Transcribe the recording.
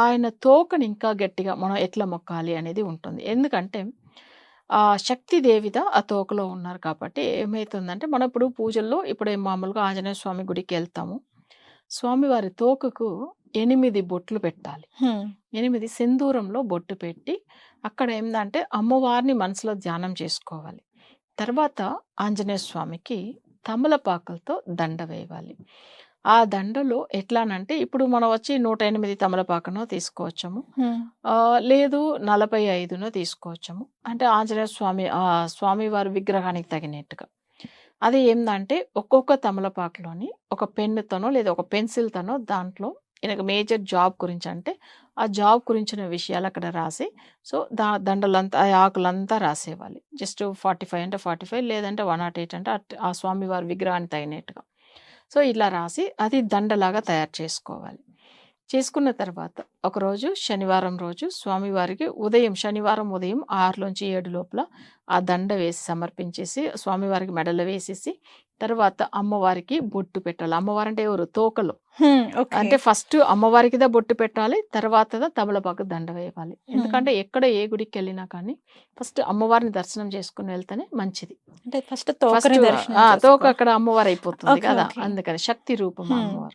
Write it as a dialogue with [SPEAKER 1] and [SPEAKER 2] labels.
[SPEAKER 1] ఆయన తోకని ఇంకా గట్టిగా మనం ఎట్లా మొక్కాలి అనేది ఉంటుంది. ఎందుకంటే శక్తి దేవత ఆ తోకలో ఉన్నారు కాబట్టి ఏమైతుందంటే, మనం ఇప్పుడు పూజల్లో ఇప్పుడు మామూలుగా ఆంజనేయ స్వామి గుడికెళ్తాము. స్వామివారి తోకకు 8 బొట్లు పెట్టాలి.
[SPEAKER 2] హ్మ్.
[SPEAKER 1] 8 సింధూరంలో బొట్టు పెట్టి, అక్కడ ఏందంటే అమ్మవారిని మనసులో ధ్యానం చేసుకోవాలి. తర్వాత ఆంజనేయ స్వామికి తమలపాకులతో దండ వేయాలి. ఆ దండలో ఎట్లానంటే ఇప్పుడు మనం వచ్చి 108 తమలపాకునో తీసుకోవచ్చము.
[SPEAKER 2] హ్మ్.
[SPEAKER 1] లేదు 45నో తీసుకోవచ్చము. అంటే ఆంజనేయ స్వామి స్వామివారి విగ్రహానికి తగినట్టుగా. అది ఏందంటే ఒక్కొక్క తమలపాకులోని ఒక పెన్నుతోనో లేదా ఒక పెన్సిల్‌తోనో దాంట్లో ఈయనకు మేజర్ జాబ్ గురించంటే, ఆ జాబ్ గురించిన విషయాలు అక్కడ రాసి సో, దండలంతా ఆ ఆకులంతా రాసేయాలి. జస్ట్ 45 అంటే 45 లేదంటే 108 అంటే ఆ స్వామివారి విగ్రహానికి తగినట్టుగా. సో, ఇలా రాసి అది దండలాగా తయారు చేసుకోవాలి. చేసుకున్న తర్వాత ఒకరోజు శనివారం రోజు స్వామివారికి శనివారం ఉదయం 6-7 లోపల ఆ దండ వేసి సమర్పించేసి స్వామివారికి మెడలో వేసేసి, తర్వాత అమ్మవారికి బొట్టు పెట్టాలి. అమ్మవారంటే ఎవరు? తోకలో.
[SPEAKER 2] హ్మ్. ఓకే.
[SPEAKER 1] అంటే ఫస్ట్ అమ్మవారికిదా బొట్టు పెట్టాలి. తర్వాతదా తమలపాకు దండ వేయాలి.
[SPEAKER 2] హ్మ్.
[SPEAKER 1] ఎందుకంటే ఎక్కడ ఏ గుడికెళ్ళినా కానీ ఫస్ట్ అమ్మవారిని దర్శనం చేసుకొని వెళ్తేనే మంచిది.
[SPEAKER 2] అంటే ఫస్ట్
[SPEAKER 1] ఫస్ట్
[SPEAKER 2] తోకని దర్శనం
[SPEAKER 1] తోక
[SPEAKER 2] చేసుకోవాలి.
[SPEAKER 1] అక్కడ అమ్మవారైపోతుంది
[SPEAKER 2] ఓకే.
[SPEAKER 1] కదా!
[SPEAKER 2] ఓకే.
[SPEAKER 1] అందుకని శక్తి రూపం
[SPEAKER 2] హ్మ్.
[SPEAKER 1] అమ్మవారు.